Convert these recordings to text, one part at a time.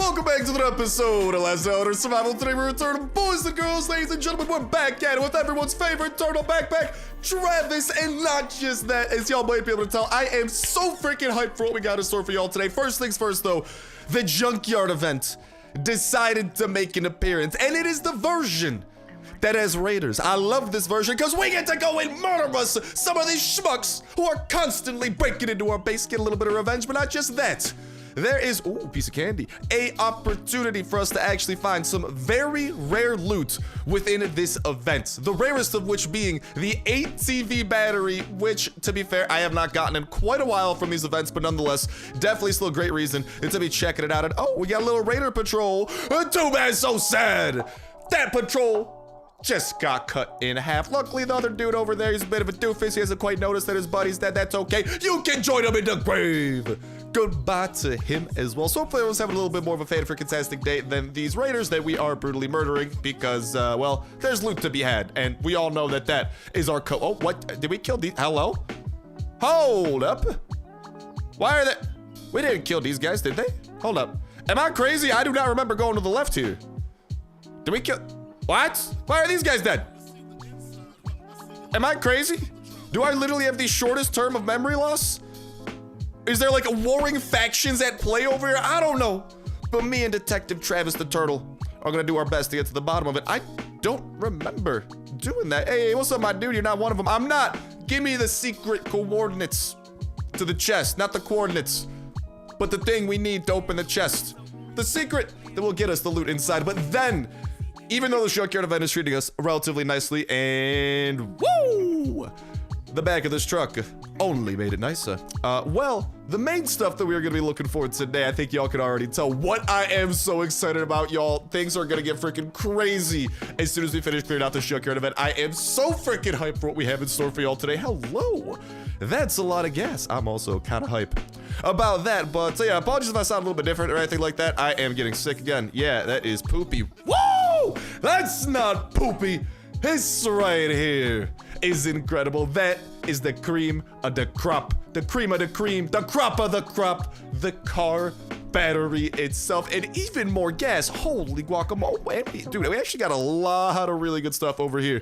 welcome back to another episode of Last Elder Survival. Today we return, boys and girls, ladies and gentlemen, we're back at it with everyone's favorite turtle backpack, Travis. And not just that, as y'all might be able to tell, I am so freaking hyped for what we got in store for y'all today. First things first though, the Junkyard event decided to make an appearance, and it is the version that has raiders. I love this version because we get to go and murder us some of these schmucks who are constantly breaking into our base, get a little bit of revenge. But not just that, there is, ooh, piece of candy, a opportunity for us to actually find some very rare loot within this event. The rarest of which being the 8 TV battery, which, to be fair, I have not gotten in quite a while from these events, but nonetheless, definitely still a great reason to be checking it out. And oh, we got a little raider patrol. Too bad, so sad. That patrol just got cut in half. Luckily, the other dude over there, he's a bit of a doofus. He hasn't quite noticed that his buddy's dead. That's okay. You can join him in the grave. Goodbye to him as well. So hopefully I was having a little bit more of a fan-freaking-tastic day than these raiders that we are brutally murdering because, well, there's loot to be had. And we all know that that is our oh, what? Did we kill these? Hello? Hold up. Why are they? We didn't kill these guys, did they? Hold up. Am I crazy? I do not remember going to the left here. Did we kill? What? Why are these guys dead? Am I crazy? Do I literally have the shortest term of memory loss? Is there like a warring factions at play over here? I don't know. But me and Detective Travis the Turtle are gonna do our best to get to the bottom of it. I don't remember doing that. Hey, what's up, my dude? You're not one of them. I'm not. Give me the secret coordinates to the chest. Not the coordinates, but the thing we need to open the chest. The secret that will get us the loot inside. But then, even though the Junkyard event is treating us relatively nicely, and woo! The back of this truck only made it nicer. Well, the main stuff that we are gonna be looking for today, I think y'all can already tell what I am so excited about, y'all. Things are gonna get freaking crazy as soon as we finish clearing out the Junkyard event. I am so freaking hyped for what we have in store for y'all today. Hello. That's a lot of gas. I'm also kind of hyped about that, but yeah, apologies if I sound a little bit different or anything like that. I am getting sick again. Yeah, that is poopy. Woo! That's not poopy. This right here is incredible. That is the cream of the crop. The cream of the cream. The crop of the crop. The car battery itself. And even more gas. Holy guacamole. Dude, we actually got a lot of really good stuff over here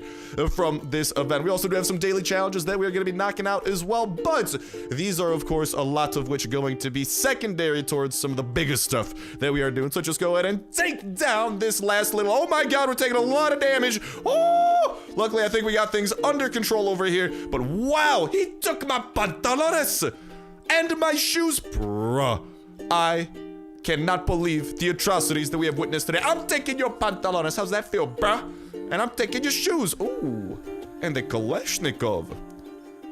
from this event. We also do have some daily challenges that we are going to be knocking out as well. But these are, of course, a lot of which are going to be secondary towards some of the biggest stuff that we are doing. So just go ahead and take down this last little... Oh my god, we're taking a lot of damage. Oh! Luckily, I think we got things under control over here. But wow, he took my pantalones and my shoes. Bruh. I cannot believe the atrocities that we have witnessed today. I'm taking your pantalones. How's that feel, bruh? And I'm taking your shoes. Ooh, and the Kalashnikov.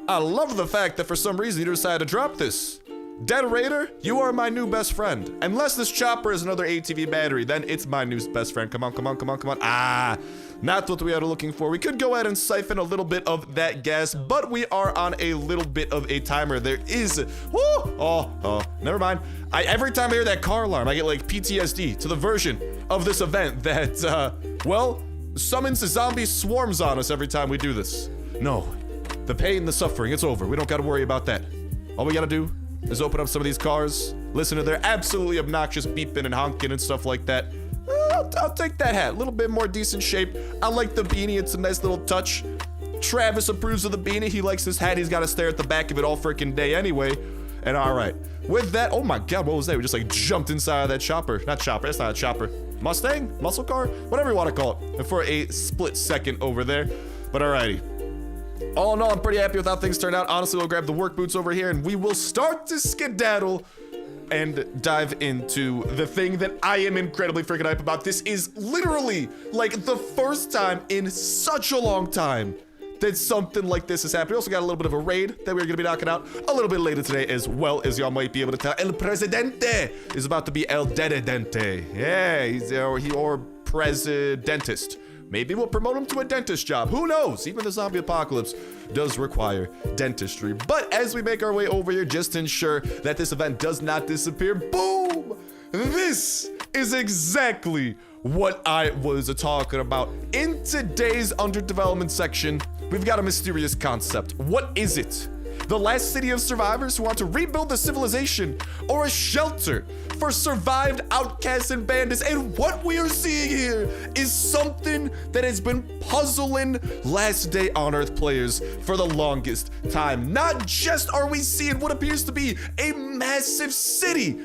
I love the fact that for some reason you decided to drop this. Dead Raider, you are my new best friend. Unless this chopper is another ATV battery, then it's my new best friend. Come on, come on, come on, come on. Ah, not what we are looking for. We could go ahead and siphon a little bit of that gas, but we are on a little bit of a timer. There is, never mind. Every time I hear that car alarm, I get like PTSD to the version of this event that, well, summons zombie swarms on us every time we do this. No, the pain, the suffering, it's over. We don't gotta worry about that. All we gotta do is open up some of these cars, listen to their absolutely obnoxious beeping and honking and stuff like that. I'll take that hat, a little bit more decent shape. I like the beanie, it's a nice little touch. Travis approves of the beanie, he likes his hat, he's gotta stare at the back of it all freaking day anyway. And all right, with that, oh my god, what was that? We just like jumped inside of that chopper. Not chopper, that's not a chopper. Mustang? Muscle car? Whatever you want to call it. And for a split second over there. But alrighty. All in all, I'm pretty happy with how things turned out. Honestly, we'll grab the work boots over here and we will start to skedaddle and dive into the thing that I am incredibly freaking hype about. This is literally like the first time in such a long time that something like this has happened. We also got a little bit of a raid that we're gonna be knocking out a little bit later today, as well, as y'all might be able to tell. El Presidente is about to be El Dedidente. Yeah, he's or presidentist. Maybe we'll promote him to a dentist job. Who knows? Even the zombie apocalypse does require dentistry. But as we make our way over here, just to ensure that this event does not disappear, boom! This is exactly what I was talking about. In today's under development section, we've got a mysterious concept. What is it? the last city of survivors who want to rebuild the civilization, or a shelter for survived outcasts and bandits. And what we are seeing here is something that has been puzzling Last Day on Earth players for the longest time. Not just are we seeing what appears to be a massive city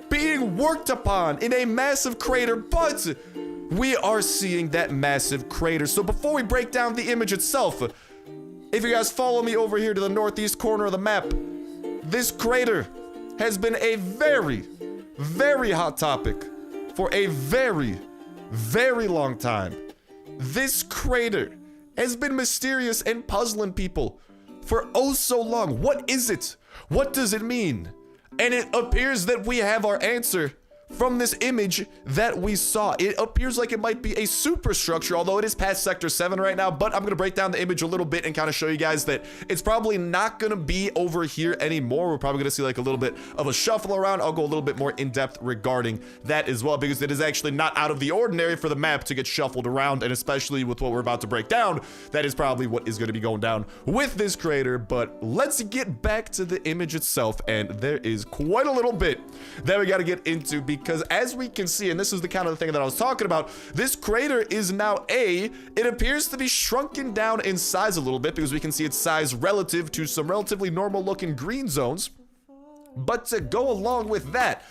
being worked upon in a massive crater, but we are seeing that massive crater. So before we break down the image itself, if you guys follow me over here to the northeast corner of the map, this crater has been a very, very hot topic for a very, very long time. This crater has been mysterious and puzzling people for oh so long. What is it? What does it mean? And it appears that we have our answer from this image that we saw. It appears like it might be a superstructure, although it is past Sector 7 right now, but I'm gonna break down the image a little bit and kind of show you guys that it's probably not gonna be over here anymore. We're probably gonna see like a little bit of a shuffle around. I'll go a little bit more in depth regarding that as well, because it is actually not out of the ordinary for the map to get shuffled around, and especially with what we're about to break down, that is probably what is gonna be going down with this crater. But let's get back to the image itself, and there is quite a little bit that we gotta get into, because as we can see, and this is the kind of thing that I was talking about, this crater is now it appears to be shrunken down in size a little bit, because we can see its size relative to some relatively normal looking green zones. But to go along with that,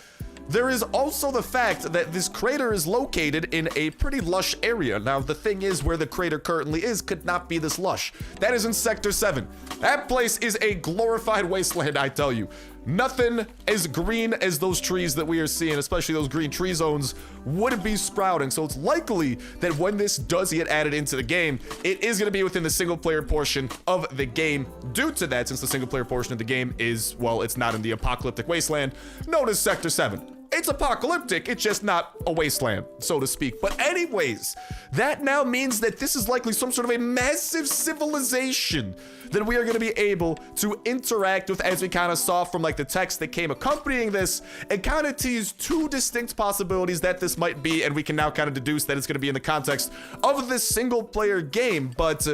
there is also the fact that this crater is located in a pretty lush area. Now, the thing is, where the crater currently is could not be this lush. That is in Sector 7. That place is a glorified wasteland, I tell you. Nothing as green as those trees that we are seeing, especially those green tree zones, would be sprouting. So it's likely that when this does get added into the game, it is going to be within the single player portion of the game. Due to that, since the single player portion of the game is, well, it's not in the apocalyptic wasteland known as Sector 7. It's apocalyptic, it's just not a wasteland, so to speak. But anyways, that now means that this is likely some sort of a massive civilization that we are going to be able to interact with, as we kind of saw from like the text that came accompanying this, and kind of tease two distinct possibilities that this might be, and we can now kind of deduce that it's going to be in the context of this single player game. But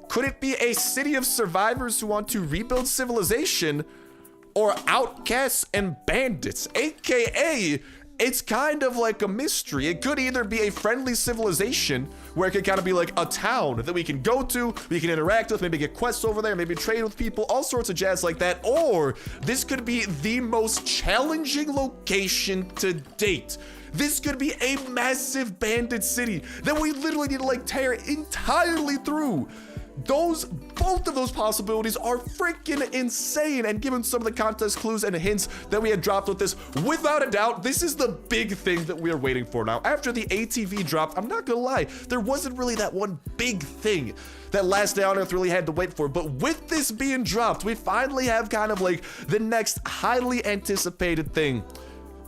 could it be a city of survivors who want to rebuild civilization, or outcasts and bandits? AKA, it's kind of like a mystery. It could either be a friendly civilization where it could kind of be like a town that we can go to, we can interact with, maybe get quests over there, maybe trade with people, all sorts of jazz like that. Or this could be the most challenging location to date. This could be a massive bandit city that we literally need to like tear entirely through. Both of those possibilities are freaking insane, and given some of the context clues and hints that we had dropped with this, without a doubt, this is the big thing that we are waiting for now. After the ATV dropped, I'm not gonna lie, there wasn't really that one big thing that Last Day on Earth really had to wait for, but with this being dropped, we finally have kind of like the next highly anticipated thing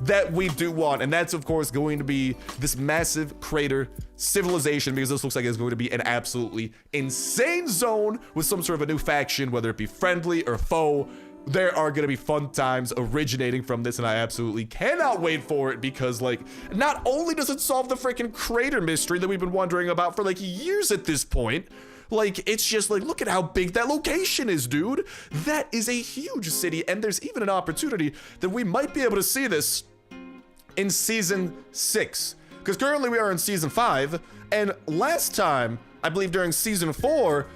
that we do want, and that's of course going to be this massive crater civilization, because this looks like it's going to be an absolutely insane zone with some sort of a new faction, whether it be friendly or foe. There are going to be fun times originating from this, and I absolutely cannot wait for it, because like, not only does it solve the freaking crater mystery that we've been wondering about for like years at this point, like, it's just like, look at how big that location is, dude. That is a huge city, and there's even an opportunity that we might be able to see this in Season 6. Because currently we are in Season 5, and last time, I believe during Season 4,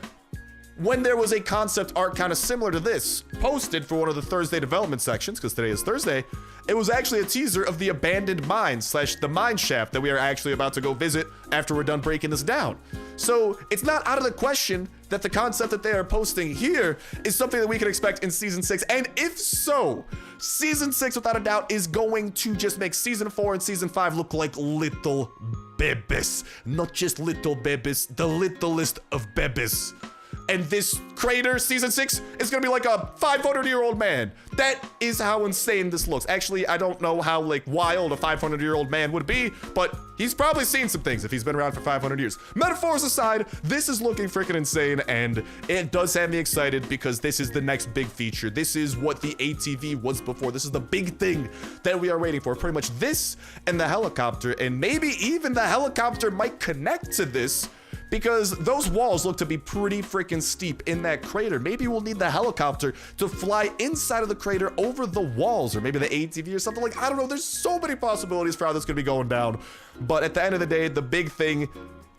when there was a concept art kind of similar to this posted for one of the Thursday development sections, because today is Thursday, it was actually a teaser of the abandoned mine / the mine shaft that we are actually about to go visit after we're done breaking this down. So it's not out of the question that the concept that they are posting here is something that we can expect in Season 6. And if so, Season 6 without a doubt is going to just make Season 4 and Season 5 look like little babies. Not just little babies, the littlest of babies. And this crater, Season 6, is gonna be like a 500-year-old man. That is how insane this looks. Actually, I don't know how like wild a 500-year-old man would be, but he's probably seen some things if he's been around for 500 years. Metaphors aside, this is looking freaking insane, and it does have me excited, because this is the next big feature. This is what the ATV was before. This is the big thing that we are waiting for. Pretty much this and the helicopter, and maybe even the helicopter might connect to this, because those walls look to be pretty freaking steep in that crater. Maybe we'll need the helicopter to fly inside of the crater over the walls, or maybe the ATV or something. Like, I don't know. There's so many possibilities for how this could be going down. But at the end of the day, the big thing,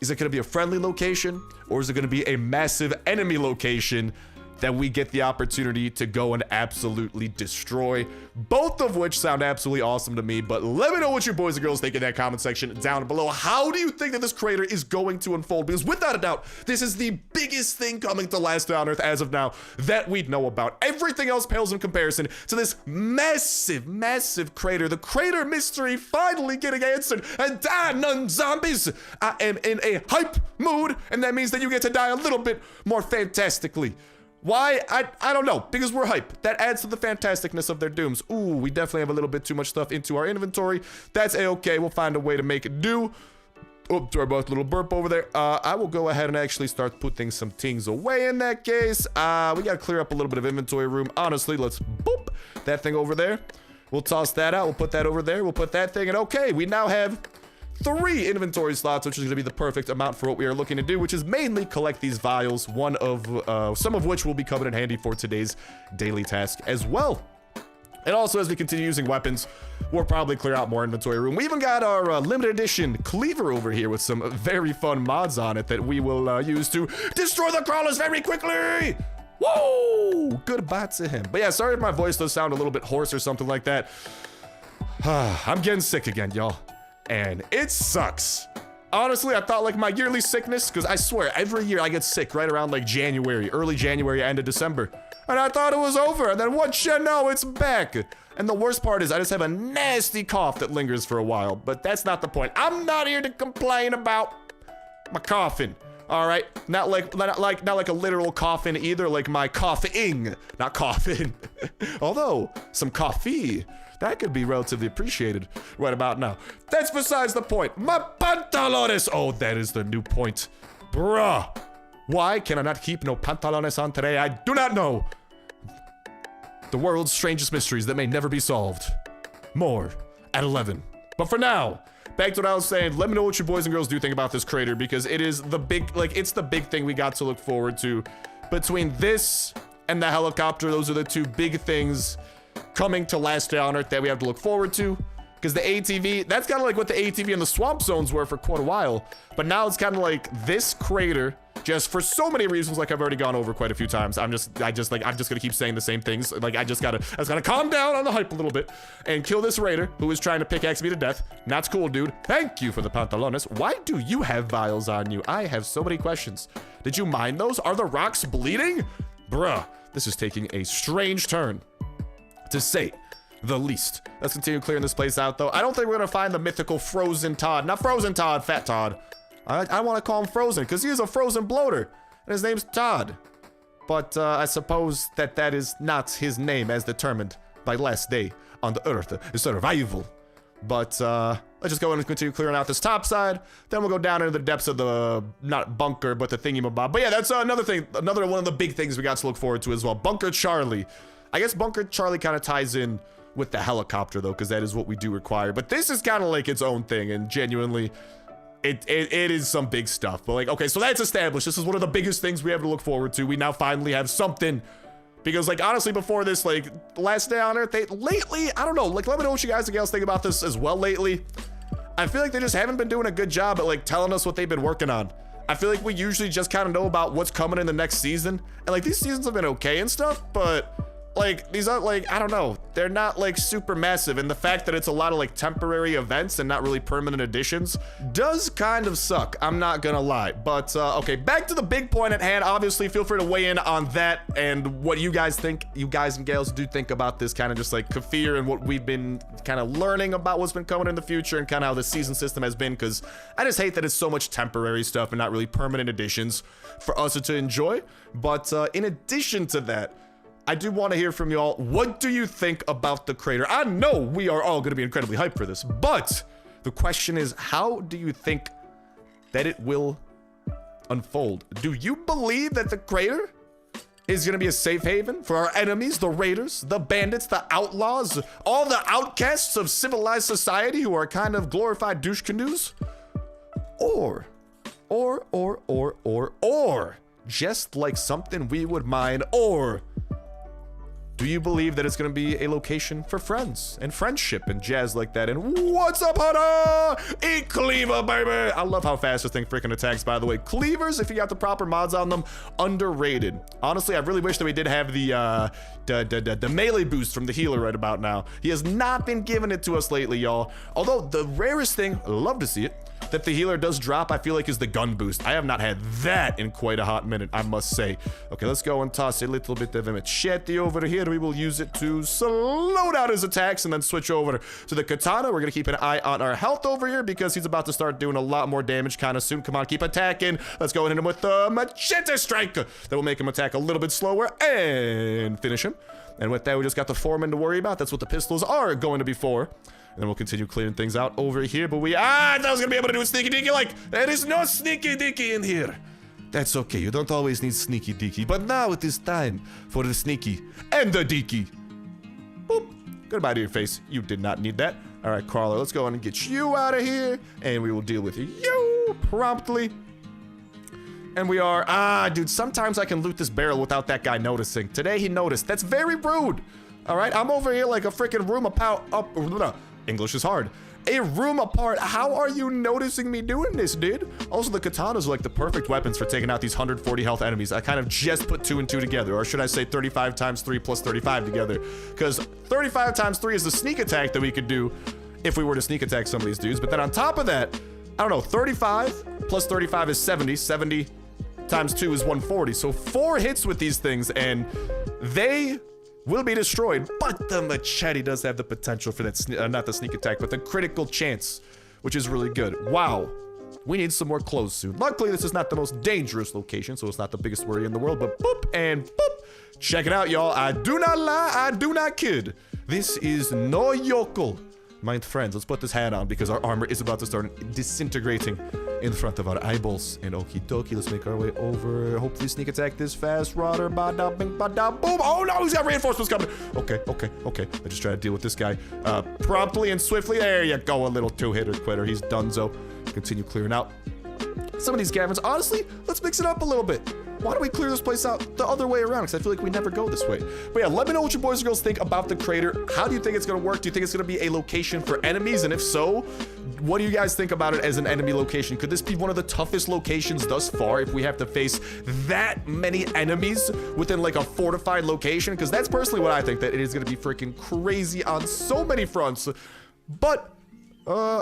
is it going to be a friendly location, or is it going to be a massive enemy location that we get the opportunity to go and absolutely destroy? Both of which sound absolutely awesome to me, but let me know what you boys and girls think in that comment section down below. How do you think that this crater is going to unfold? Because without a doubt, this is the biggest thing coming to Last Day on Earth as of now that we know about. Everything else pales in comparison to this massive, massive crater. The crater mystery finally getting answered. And die, none zombies. I am in a hype mood, and that means that you get to die a little bit more fantastically. Why? I don't know, because we're hype. That adds to the fantasticness of their dooms. Ooh, we definitely have a little bit too much stuff into our inventory. That's a-okay. We'll find a way to make it do. Oh, sorry about a little burp over there. I will go ahead and actually start putting some things away in that case. We gotta clear up a little bit of inventory room. Honestly, let's boop that thing over there. We'll toss that out. We'll put that over there. We'll put that thing in. Okay, we now have 3 inventory slots, which is going to be the perfect amount for what we are looking to do, which is mainly collect these vials, some of which will be coming in handy for today's daily task as well. And also, as we continue using weapons, we'll probably clear out more inventory room. We even got our limited edition cleaver over here with some very fun mods on it that we will use to destroy the crawlers very quickly. Whoa! Goodbye to him. But yeah, sorry if my voice does sound a little bit hoarse or something like that. I'm getting sick again, y'all. And it sucks. Honestly, I thought like my yearly sickness, because I swear every year I get sick right around like January, early January, end of December. And I thought it was over, and then what you know, it's back. And the worst part is I just have a nasty cough that lingers for a while, but that's not the point. I'm not here to complain about my coughing. All right, not like a literal coffin either, like my coughing, not coughing. Although some coffee, that could be relatively appreciated right about now. That's besides the point. My pantalones. Oh, that is the new point. Bruh. Why can I not keep no pantalones on today? I do not know. The world's strangest mysteries that may never be solved. More at 11. But for now, back to what I was saying, let me know what you boys and girls do think about this crater, because it is the big, it's the big thing we got to look forward to. Between this and the helicopter, those are the 2 big things coming to Last Day on Earth that we have to look forward to. Because the ATV, that's kind of like what the ATV and the swamp zones were for quite a while. But now it's kind of like this crater, just for so many reasons, like I've already gone over quite a few times. I'm just gonna keep saying the same things. Like I just gotta calm down on the hype a little bit and kill this raider who is trying to pickaxe me to death. That's cool, dude. Thank you for the pantalones. Why do you have vials on you? I have so many questions. Did you mine those? Are the rocks bleeding? Bruh, this is taking a strange turn, to say the least. Let's continue clearing this place out, though. I don't think we're gonna find the mythical frozen Todd. Not frozen Todd, fat Todd. I want to call him Frozen because he is a frozen bloater and his name's Todd. But I suppose that is not his name as determined by Last Day on the Earth survival. But let's just go and continue clearing out this top side. Then we'll go down into the depths of the, not bunker, but the thingy-mabob. But yeah, that's another thing, another one of the big things we got to look forward to as well. Bunker Charlie. I guess Bunker Charlie kind of ties in with the helicopter, though, because that is what we do require. But this is kind of like its own thing, and genuinely, it is some big stuff. But like, okay, so that's established. This is one of the biggest things we have to look forward to. We now finally have something. Because, like, honestly, before this, like, Last Day on Earth, lately, I don't know, like, let me know what you guys and gals think about this as well lately. I feel like they just haven't been doing a good job at, like, telling us what they've been working on. I feel like we usually just kind of know about what's coming in the next season. And, like, these seasons have been okay and stuff, but, like, these aren't, like, I don't know. They're not, like, super massive. And the fact that it's a lot of, like, temporary events and not really permanent additions does kind of suck. I'm not gonna lie. But, okay, back to the big point at hand. Obviously, feel free to weigh in on that and what you guys think, you guys and gals do think about this kind of just, like, Kefir and what we've been kind of learning about what's been coming in the future and kind of how the season system has been, because I just hate that it's so much temporary stuff and not really permanent additions for us to enjoy. But, in addition to that, I do want to hear from y'all. What do you think about the crater? I know we are all going to be incredibly hyped for this, but the question is, how do you think that it will unfold? Do you believe that the crater is going to be a safe haven for our enemies, the raiders, the bandits, the outlaws, all the outcasts of civilized society who are kind of glorified douche canoes? Or Or, just like something we would mine, or do you believe that it's going to be a location for friends and friendship and jazz like that? And what's up, Hunter? Eat cleaver, baby! I love how fast this thing freaking attacks, by the way. Cleavers, if you got the proper mods on them, underrated. Honestly, I really wish that we did have the melee boost from the healer right about now. He has not been giving it to us lately, y'all. Although the rarest thing, I love to see it, that the healer does drop, I feel like, is the gun boost. I have not had that in quite a hot minute, I must say. Okay, let's go and toss a little bit of machete over here. We will use it to slow down his attacks and then switch over to the katana. We're gonna keep an eye on our health over here because he's about to start doing a lot more damage kind of soon. Come on, keep attacking. Let's go and hit him with the machete strike. That will make him attack a little bit slower and finish him. And with that, we just got the foreman to worry about. That's what the pistols are going to be for. And then we'll continue clearing things out over here. But I thought I was going to be able to do a sneaky deaky. Like, there is no sneaky deaky in here. That's okay. You don't always need sneaky deaky. But now it is time for the sneaky and the deaky. Boop. Goodbye to your face. You did not need that. All right, Crawler, let's go and get you out of here. And we will deal with you promptly. And we are, dude, sometimes I can loot this barrel without that guy noticing. Today he noticed. That's very rude. All right, I'm over here like a freaking room English is hard. A room apart. How are you noticing me doing this, dude? Also, the katanas are like the perfect weapons for taking out these 140 health enemies. I kind of just put 2 and 2 together, or should I say 35 times 3 plus 35 together? Because 35 times 3 is the sneak attack that we could do if we were to sneak attack some of these dudes. But then on top of that, I don't know, 35 plus 35 is 70. 70 times 2 is 140. So 4 hits with these things, and they will be destroyed. But the machete does have the potential for that, not the sneak attack, but the critical chance, which is really good. Wow. We need some more clothes soon. Luckily, this is not the most dangerous location, so it's not the biggest worry in the world, but boop and boop. Check it out, y'all. I do not lie. I do not kid. This is no yokel. My friends, let's put this hat on because our armor is about to start disintegrating in front of our eyeballs. And okie dokie, let's make our way over. Hopefully sneak attack this fast. Rodder, bada, bing, bada, boom. Oh no, he's got reinforcements coming. Okay. I just try to deal with this guy promptly and swiftly. There you go, a little 2-hitter quitter. He's donezo. Continue clearing out some of these caverns. Honestly, let's mix it up a little bit. Why don't we clear this place out the other way around? Because I feel like we never go this way. But yeah, let me know what you boys and girls think about the crater. How do you think it's going to work? Do you think it's going to be a location for enemies? And if so, what do you guys think about it as an enemy location? Could this be one of the toughest locations thus far if we have to face that many enemies within like a fortified location? Because that's personally what I think, that it is going to be freaking crazy on so many fronts. But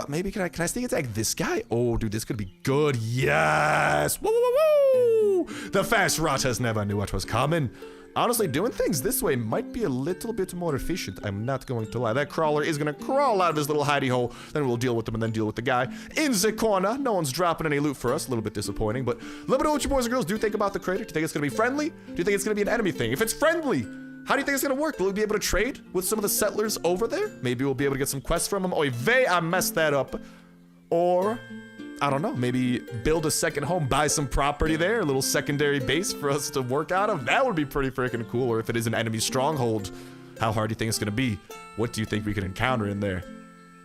maybe can I sneak attack this guy? Oh, dude, this could be good. Yes. Woo, woo, woo, woo. The fast rotters never knew what was coming. Honestly, doing things this way might be a little bit more efficient. I'm not going to lie. That crawler is going to crawl out of his little hidey hole. Then we'll deal with them and then deal with the guy in the corner. No one's dropping any loot for us. A little bit disappointing, but let me know what you boys and girls do think about the crater. Do you think it's going to be friendly? Do you think it's going to be an enemy thing? If it's friendly, how do you think it's gonna work? Will we be able to trade with some of the settlers over there? Maybe we'll be able to get some quests from them. Oy vey, I messed that up. Or, I don't know, maybe build a second home, buy some property there, a little secondary base for us to work out of. That would be pretty freaking cool. Or if it is an enemy stronghold, how hard do you think it's gonna be? What do you think we could encounter in there?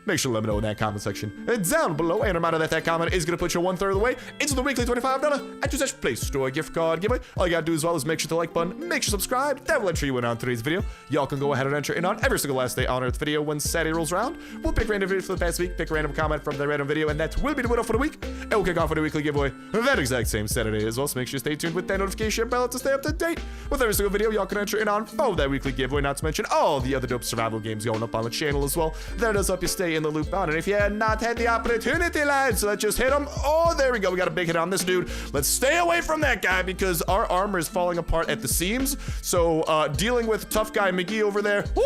Make sure to let me know in that comment section down below. And a reminder that comment is going to put you 1/3 of the way into the weekly $25 at your Play Store gift card giveaway. All you got to do as well is make sure to like button, make sure to subscribe. That will enter you in on today's video. Y'all can go ahead and enter in on every single last day on Earth video when Saturday rolls around. We'll pick random videos for the past week, pick a random comment from the random video, and that will be the winner for the week. And we'll kick off with a weekly giveaway that exact same Saturday as well. So make sure you stay tuned with that notification bell to stay up to date with every single video y'all can enter in on for that weekly giveaway. Not to mention all the other dope survival games going up on the channel as well. That does help you stay in the loop on. And if you had not had the opportunity, lads, so let's just hit him. Oh, there we go. We got a big hit on this dude. Let's stay away from that guy because our armor is falling apart at the seams. So dealing with tough guy McGee over there, woo,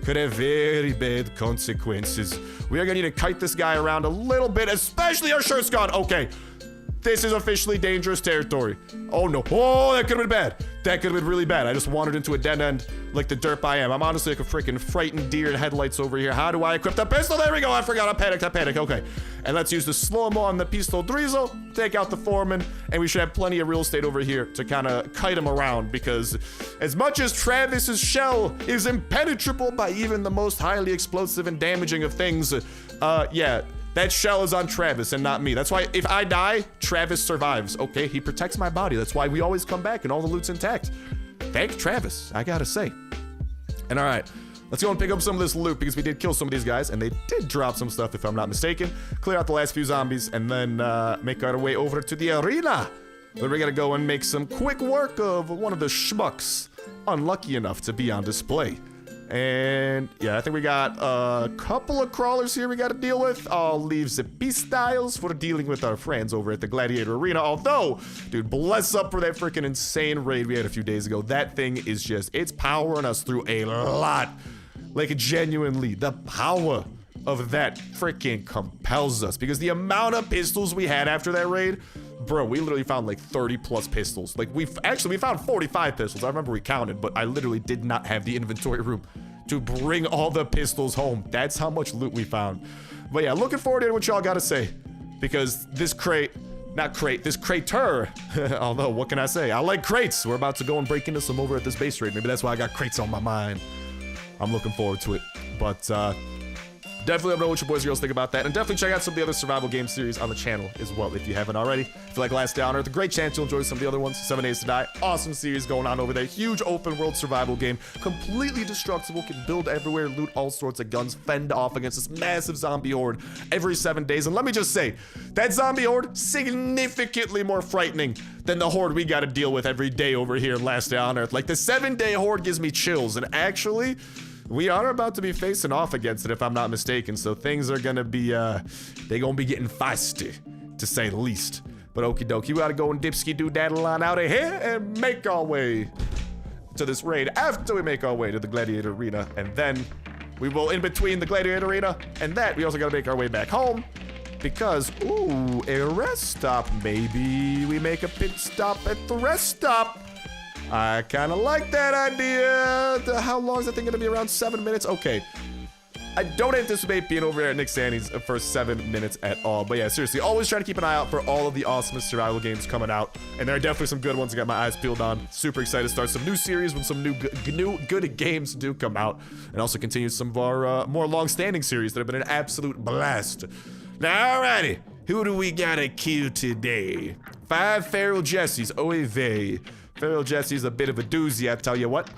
could have very bad consequences. We are gonna need to kite this guy around a little bit, especially our shirt's gone. Okay, this is officially dangerous territory. Oh no. Oh, that could have been bad. That could have been really bad. I just wandered into a dead end like the derp I am. I'm honestly like a freaking frightened deer in headlights over here. How do I equip the pistol? There we go. I forgot. I panicked. Okay. And let's use the slow-mo on the pistol drizzle, take out the foreman, and we should have plenty of real estate over here to kind of kite him around because as much as Travis's shell is impenetrable by even the most highly explosive and damaging of things, yeah, That shell is on Travis and not me. That's why if I die, Travis survives. Okay, he protects my body. That's why we always come back and all the loot's intact. Thank Travis, I gotta say. And all right, let's go and pick up some of this loot because we did kill some of these guys and they did drop some stuff if I'm not mistaken. Clear out the last few zombies and then make our way over to the arena. Then we're gonna go and make some quick work of one of the schmucks unlucky enough to be on display. And yeah, I think we got a couple of crawlers here we got to deal with. I'll leave the B-Styles for dealing with our friends over at the Gladiator Arena. Although, dude, bless up for that freaking insane raid we had a few days ago. That thing is just, it's powering us through a lot. Like, genuinely, the power of that freaking compels us. Because the amount of pistols we had after that raid, bro, we literally found like 30 plus pistols. Like, we found 45 pistols. I remember we counted, but I literally did not have the inventory room to bring all the pistols home. That's how much loot we found. But yeah, looking forward to what y'all gotta say. Because this this crater, although, what can I say? I like crates. We're about to go and break into some over at this base raid. Maybe that's why I got crates on my mind. I'm looking forward to it. But, definitely let me know what your boys and girls think about that. And definitely check out some of the other survival game series on the channel as well if you haven't already. If you like Last Day on Earth, a great chance you'll enjoy some of the other ones. 7 Days to Die, awesome series going on over there. Huge open world survival game. Completely destructible, can build everywhere, loot all sorts of guns, fend off against this massive zombie horde every 7 days. And let me just say, that zombie horde, significantly more frightening than the horde we gotta deal with every day over here in Last Day on Earth. Like, the 7-day horde gives me chills, and actually, we are about to be facing off against it, if I'm not mistaken, so things are gonna be, they gonna be getting feisty, to say the least. But okie dokie, we gotta go and dipski-do-daddle on out of here and make our way to this raid after we make our way to the Gladiator Arena, and then we will, in between the Gladiator Arena and that, we also gotta make our way back home, because, ooh, a rest stop. Maybe we make a pit stop at the rest stop. I kind of like that idea. How long is that thing going to be? Around 7 minutes? Okay. I don't anticipate being over there at Nick Sandy's for 7 minutes at all. But yeah, seriously, always try to keep an eye out for all of the awesomest survival games coming out. And there are definitely some good ones I got my eyes peeled on. Super excited to start some new series when some new good games do come out. And also continue some of our more long-standing series that have been an absolute blast. Now, alrighty. Who do we gotta kill today? 5 Feral Jessies. Oy vey. Feral Jesse's a bit of a doozy, I tell you what.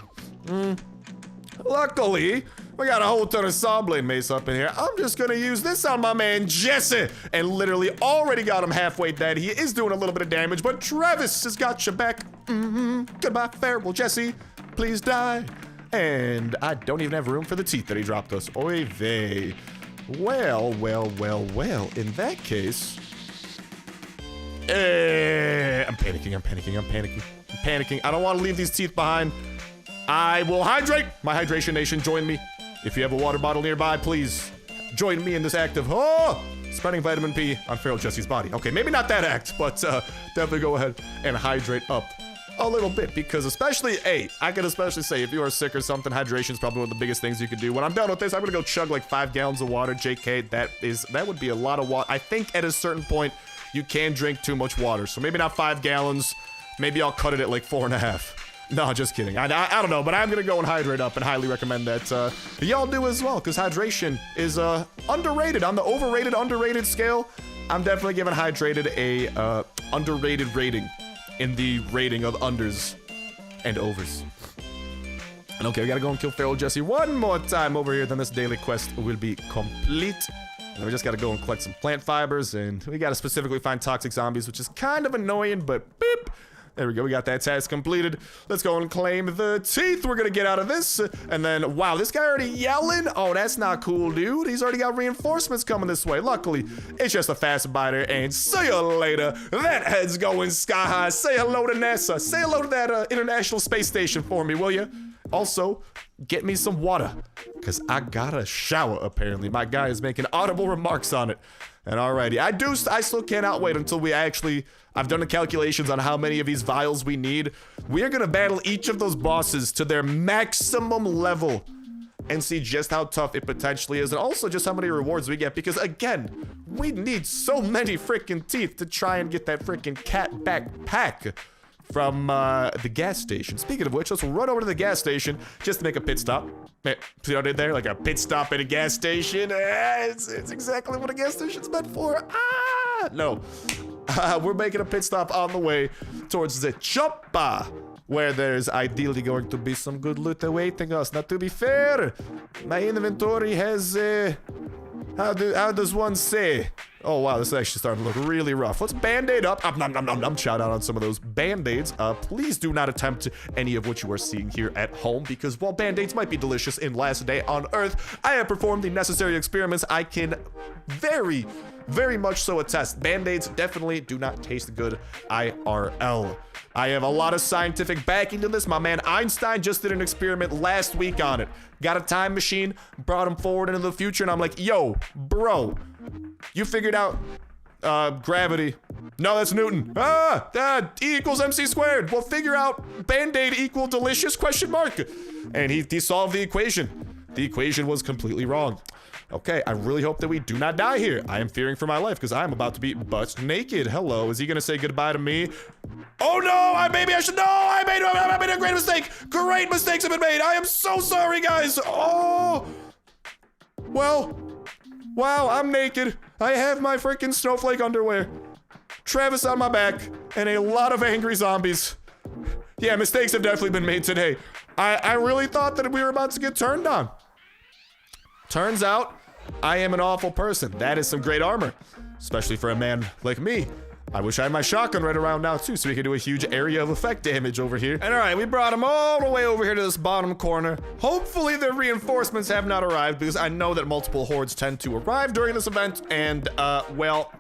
Luckily, we got a whole ton of Sawblade Mace up in here. I'm just gonna use this on my man Jesse, and literally already got him halfway dead. He is doing a little bit of damage, but Travis has got your back. Goodbye, Feral Jesse. Please die. And I don't even have room for the teeth that he dropped us. Oy vey. Well. In that case, I'm panicking. I don't want to leave these teeth behind. I will hydrate. My hydration nation, join me. If you have a water bottle nearby, please join me in this act of spreading vitamin P on Feral Jesse's body. Okay, maybe not that act, but definitely go ahead and hydrate up a little bit, because especially, I could especially say if you are sick or something, hydration is probably one of the biggest things you could do. When I'm done with this, I'm gonna go chug like 5 gallons of water. JK, that would be a lot of water. I think at a certain point, you can drink too much water, so maybe not 5 gallons. Maybe I'll cut it at like 4.5. No, just kidding. I don't know, but I'm gonna go and hydrate up and highly recommend that y'all do as well, because hydration is underrated. On the overrated, underrated scale, I'm definitely giving hydrated a underrated rating in the rating of unders and overs. And okay, we gotta go and kill Feral Jesse one more time over here, then this daily quest will be complete. And we just gotta go and collect some plant fibers, and we gotta specifically find toxic zombies, which is kind of annoying, but beep. There we go, we got that task completed. Let's go and claim the teeth we're gonna get out of this. And then, wow, this guy already yelling? Oh, that's not cool, dude. He's already got reinforcements coming this way. Luckily, it's just a fast biter, and see you later. That head's going sky high. Say hello to NASA. Say hello to that International Space Station for me, will you? Also, get me some water, because I gotta shower, apparently. My guy is making audible remarks on it. And alrighty, I still cannot wait until I've done the calculations on how many of these vials we need. We are gonna battle each of those bosses to their maximum level and see just how tough it potentially is, and also just how many rewards we get, because again, we need so many freaking teeth to try and get that freaking cat backpack from the gas station. Speaking of which, let's run over to the gas station just to make a pit stop. See what I did there? Like a pit stop at a gas station. It's exactly what a gas station's meant for. No. We're making a pit stop on the way towards the chopper, where there's ideally going to be some good loot awaiting us. Now, to be fair, my inventory has, how does one say? Oh, wow, this is actually starting to look really rough. Let's band-aid up. Shout out on some of those band-aids. Please do not attempt any of what you are seeing here at home, because while band-aids might be delicious in Last Day on Earth, I have performed the necessary experiments. I can very much so attest. Band-aids definitely do not taste good IRL. I have a lot of scientific backing to this. My man Einstein just did an experiment last week on it. Got a time machine, brought him forward into the future, and I'm like, yo, bro, you figured out gravity. No, that's Newton. E equals MC squared. Well, figure out Band-Aid equal delicious question mark. And he solved the equation. The equation was completely wrong. Okay, I really hope that we do not die here. I am fearing for my life because I'm about to be butt naked. Hello, is he gonna say goodbye to me? Oh no, maybe I should, no, I made a great mistake. Great mistakes have been made. I am so sorry, guys. Oh, well, wow, I'm naked. I have my freaking snowflake underwear, Travis on my back, and a lot of angry zombies. Yeah, mistakes have definitely been made today. I really thought that we were about to get turned on. Turns out, I am an awful person. That is some great armor, especially for a man like me. I wish I had my shotgun right around now too, so we could do a huge area of effect damage over here. And all right, we brought him all the way over here to this bottom corner. Hopefully the reinforcements have not arrived, because I know that multiple hordes tend to arrive during this event, and well,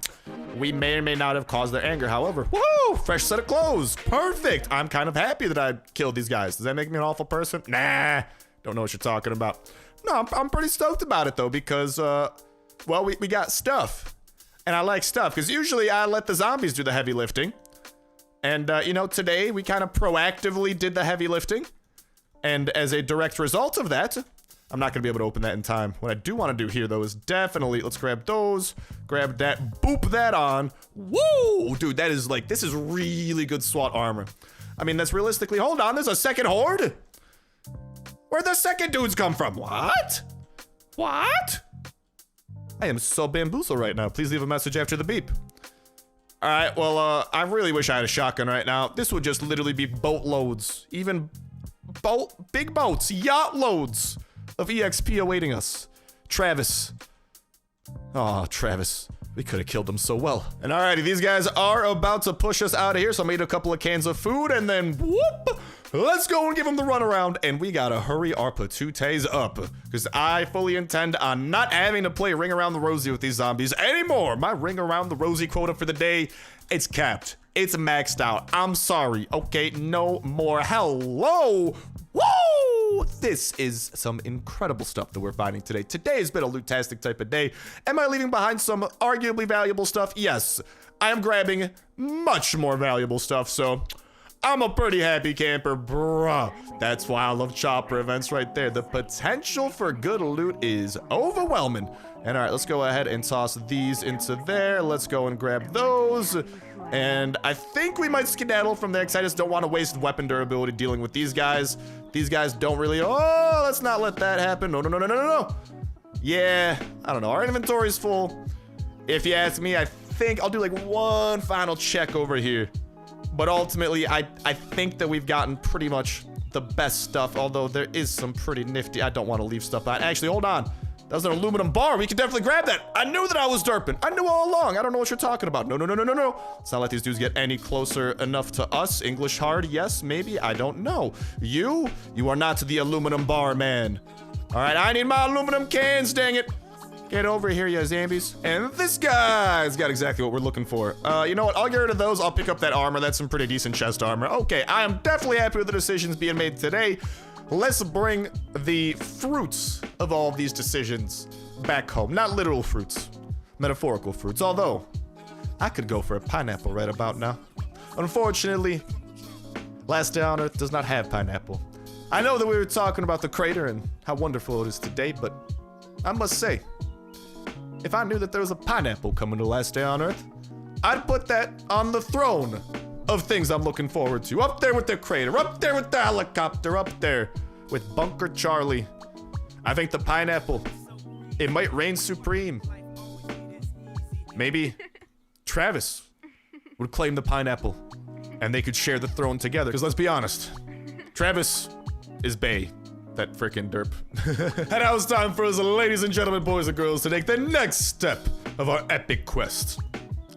we may or may not have caused their anger. However, woo, fresh set of clothes, perfect. I'm kind of happy that I killed these guys. Does that make me an awful person? Nah, don't know what you're talking about. No, I'm pretty stoked about it though, because well, we got stuff. And I like stuff, because usually I let the zombies do the heavy lifting. And, you know, today we kind of proactively did the heavy lifting. And as a direct result of that, I'm not going to be able to open that in time. What I do want to do here, though, is definitely, let's grab those, grab that, boop that on. Woo! Dude, that is like, this is really good SWAT armor. I mean, that's realistically, hold on, there's a second horde? Where'd the second dudes come from? What? What? I am so bamboozled right now. Please leave a message after the beep. All right, well, I really wish I had a shotgun right now. This would just literally be boatloads, even big boats, yacht loads of EXP awaiting us. Travis. Oh, Travis. We could have killed him so well. And alrighty, these guys are about to push us out of here, so I made a couple of cans of food, and then whoop! Let's go and give them the runaround, and we gotta hurry our patooties up, because I fully intend on not having to play Ring Around the Rosie with these zombies anymore. My Ring Around the Rosie quota for the day, it's capped. It's maxed out. I'm sorry. Okay, no more. Hello! Woo! This is some incredible stuff that we're finding today. Today has been a loot-tastic type of day. Am I leaving behind some arguably valuable stuff? Yes. I am grabbing much more valuable stuff, so I'm a pretty happy camper, bruh. That's why I love chopper events right there. The potential for good loot is overwhelming. And all right, let's go ahead and toss these into there. Let's go and grab those. And I think we might skedaddle from there, because I just don't want to waste weapon durability dealing with these guys. These guys don't really, oh, let's not let that happen. No. Yeah, I don't know. Our inventory's full. If you ask me, I think I'll do like one final check over here. But ultimately, I think that we've gotten pretty much the best stuff, although there is some pretty nifty, I don't want to leave stuff out. Actually, hold on. That was an aluminum bar. We can definitely grab that. I knew that I was derping. I knew all along. I don't know what you're talking about. No. Let's not let these dudes get any closer enough to us. English hard, yes, maybe. I don't know. You are not the aluminum bar man. All right, I need my aluminum cans, dang it. Get over here, you zombies. And this guy's got exactly what we're looking for. You know what? I'll get rid of those. I'll pick up that armor. That's some pretty decent chest armor. Okay, I am definitely happy with the decisions being made today. Let's bring the fruits of all of these decisions back home. Not literal fruits, metaphorical fruits. Although, I could go for a pineapple right about now. Unfortunately, Last Day on Earth does not have pineapple. I know that we were talking about the crater and how wonderful it is today, but I must say, if I knew that there was a pineapple coming to Last Day on Earth, I'd put that on the throne of things I'm looking forward to. Up there with the crater, up there with the helicopter, up there with Bunker Charlie. I think the pineapple, it might reign supreme. Maybe Travis would claim the pineapple and they could share the throne together. Because let's be honest, Travis is bae. That freaking derp. And now it's time for us, ladies and gentlemen, boys and girls, to take the next step of our epic quest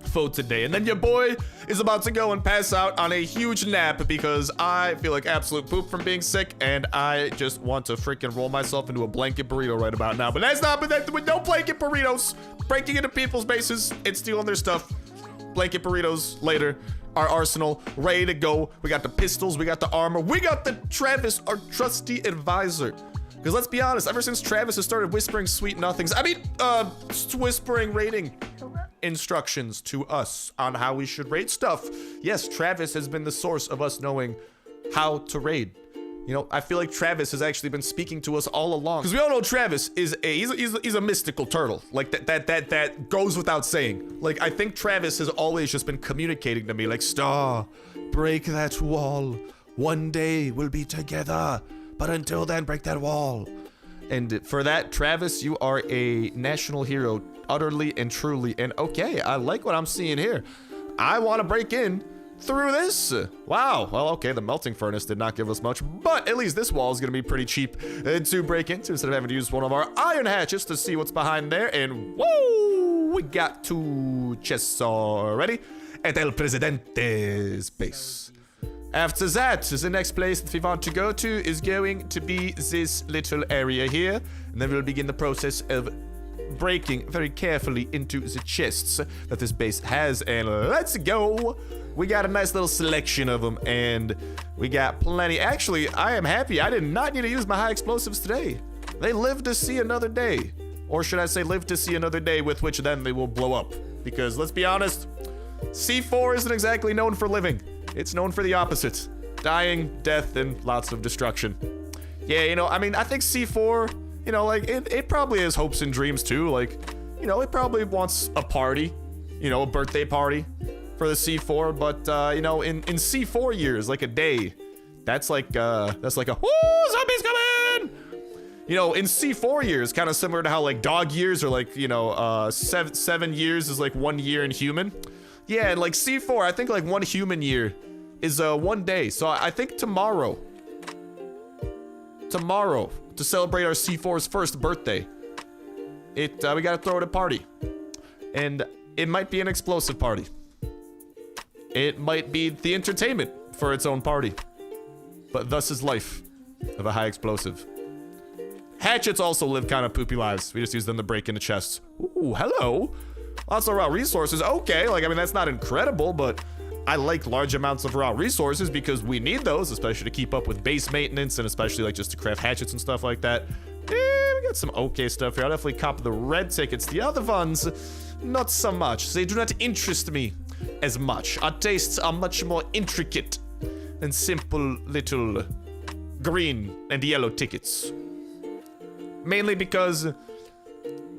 for today. And then your boy is about to go and pass out on a huge nap because I feel like absolute poop from being sick and I just want to freaking roll myself into a blanket burrito right about now. But that's not, with no blanket burritos, breaking into people's bases and stealing their stuff. Blanket burritos later. Our arsenal ready to go. We got the pistols, we got the armor, we got the Travis, our trusty advisor. Because let's be honest, ever since Travis has started whispering sweet nothings, whispering rating instructions to us on how we should raid stuff. Yes, Travis has been the source of us knowing how to raid. You know, I feel like Travis has actually been speaking to us all along. Because we all know Travis is he's a mystical turtle. Like that goes without saying. Like, I think Travis has always just been communicating to me like, Star, break that wall. One day we'll be together. But until then, break that wall. And for that, Travis, you are a national hero, utterly and truly. And okay, I like what I'm seeing here. I want to break in through this. Wow. Well, okay, the melting furnace did not give us much, but at least this wall is going to be pretty cheap to break into instead of having to use one of our iron hatchets to see what's behind there. And whoa, we got 2 chests already at El Presidente's base. After that, the next place that we want to go to is going to be this little area here, and then we'll begin the process of breaking very carefully into the chests that this base has. And let's go. We got a nice little selection of them, and we got plenty. Actually, I am happy I did not need to use my high explosives today. They live to see another day. Or should I say live to see another day with which then they will blow up. Because let's be honest, C4 isn't exactly known for living. It's known for the opposite. Dying, death, and lots of destruction. Yeah, you know, I mean, I think C4, you know, like, it probably has hopes and dreams too. Like, you know, it probably wants a party, you know, a birthday party for the C4, but you know, in C4 years, like a day, that's like a whoo, zombies coming! You know, in C4 years, kind of similar to how like dog years are like, you know, 7 years is like 1 year in human. Yeah, and like C4, I think like 1 human year is 1 day. So I think tomorrow, to celebrate our C4's first birthday, we gotta throw it a party, and it might be an explosive party. It might be the entertainment for its own party. But thus is life of a high explosive. Hatchets also live kind of poopy lives. We just use them to break into chests. Ooh, hello. Lots of raw resources. Okay, like, I mean, that's not incredible, but I like large amounts of raw resources because we need those, especially to keep up with base maintenance and especially like just to craft hatchets and stuff like that. We got some okay stuff here. I'll definitely cop the red tickets. The other ones, not so much. They do not interest me as much. Our tastes are much more intricate than simple little green and yellow tickets. Mainly because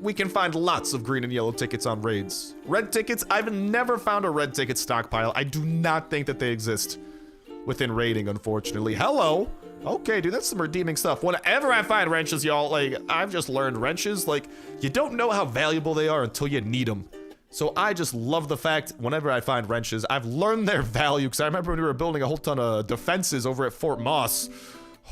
we can find lots of green and yellow tickets on raids. Red tickets, I've never found a red ticket stockpile. I do not think that they exist within raiding, unfortunately. Hello. Okay, dude, that's some redeeming stuff. Whenever I find wrenches, y'all, like, I've just learned wrenches, like, you don't know how valuable they are until you need them. So I just love the fact, whenever I find wrenches, I've learned their value, because I remember when we were building a whole ton of defenses over at Fort Moss.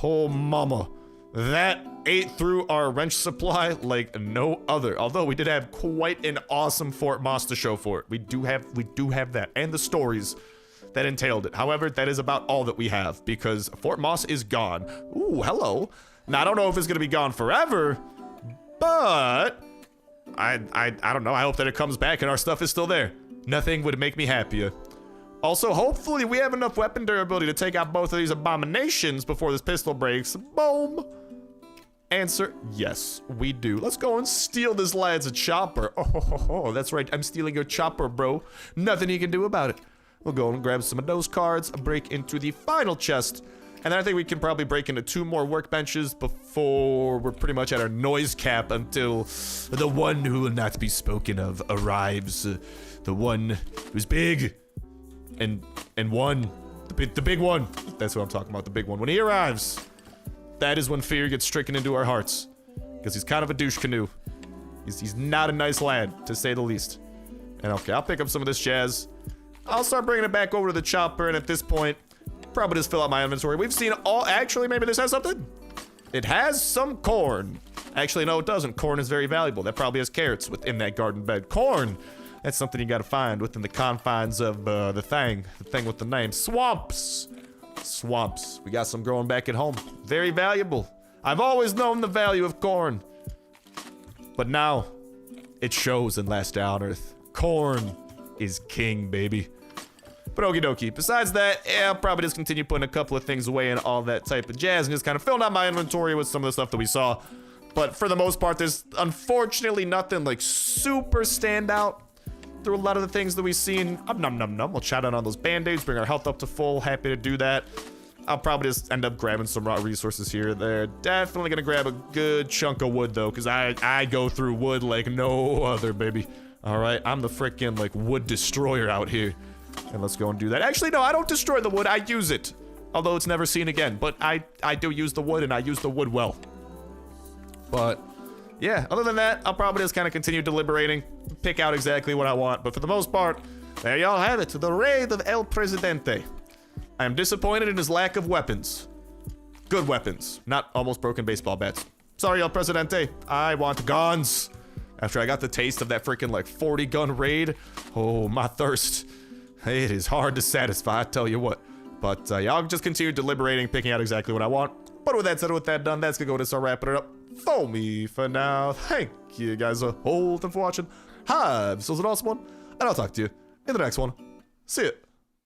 Oh, mama. That ate through our wrench supply like no other. Although we did have quite an awesome Fort Moss to show for it. We do have that, and the stories that entailed it. However, that is about all that we have, because Fort Moss is gone. Ooh, hello. Now, I don't know if it's gonna be gone forever, but I don't know. I hope that it comes back and our stuff is still there. Nothing would make me happier. Also, hopefully we have enough weapon durability to take out both of these abominations before this pistol breaks. Boom. Answer, yes, we do. Let's go and steal this lad's chopper. Oh, that's right. I'm stealing your chopper, bro. Nothing you can do about it. We'll go and grab some of those cards, break into the final chest, and then I think we can probably break into 2 more workbenches before we're pretty much at our noise cap until the one who will not be spoken of arrives. The one who's big and And one, the big one, that's what I'm talking about, the big one. When he arrives, that is when fear gets stricken into our hearts. Because he's kind of a douche canoe. He's not a nice lad, to say the least. And okay, I'll pick up some of this jazz. I'll start bringing it back over to the chopper, and at this point, probably just fill out my inventory. We've seen all, actually, maybe this has something. It has some corn. Actually, no, it doesn't. Corn is very valuable. That probably has carrots within that garden bed. Corn! That's something you gotta find within the confines of the thing with the name. Swamps! Swamps. We got some growing back at home. Very valuable. I've always known the value of corn. But now, it shows in Last Day on Earth. Corn is king, baby. But okie dokie. Besides that, yeah, I'll probably just continue putting a couple of things away and all that type of jazz and just kind of filling out my inventory with some of the stuff that we saw. But for the most part, there's unfortunately nothing like super standout through a lot of the things that we've seen. Num num num. We'll shout out on those band-aids, bring our health up to full. Happy to do that. I'll probably just end up grabbing some raw resources here or there. Definitely gonna grab a good chunk of wood though, because I go through wood like no other, baby. All right, I'm the frickin' like wood destroyer out here. And let's go and do that. Actually, no, I don't destroy the wood, I use it. Although it's never seen again, but I do use the wood and I use the wood well. But yeah, other than that, I'll probably just kind of continue deliberating, pick out exactly what I want. But for the most part, there y'all have it, the raid of El Presidente. I am disappointed in his lack of weapons. Good weapons, not almost broken baseball bats. Sorry, El Presidente, I want guns. After I got the taste of that freaking like 40 gun raid, oh, my thirst. It is hard to satisfy, I tell you what. But yeah, I'll just continue deliberating, picking out exactly what I want. But with that said, with that done, that's gonna go to start wrapping it up for me for now. Thank you guys a whole ton for watching. Have yourselves an awesome one, and I'll talk to you in the next one. See ya.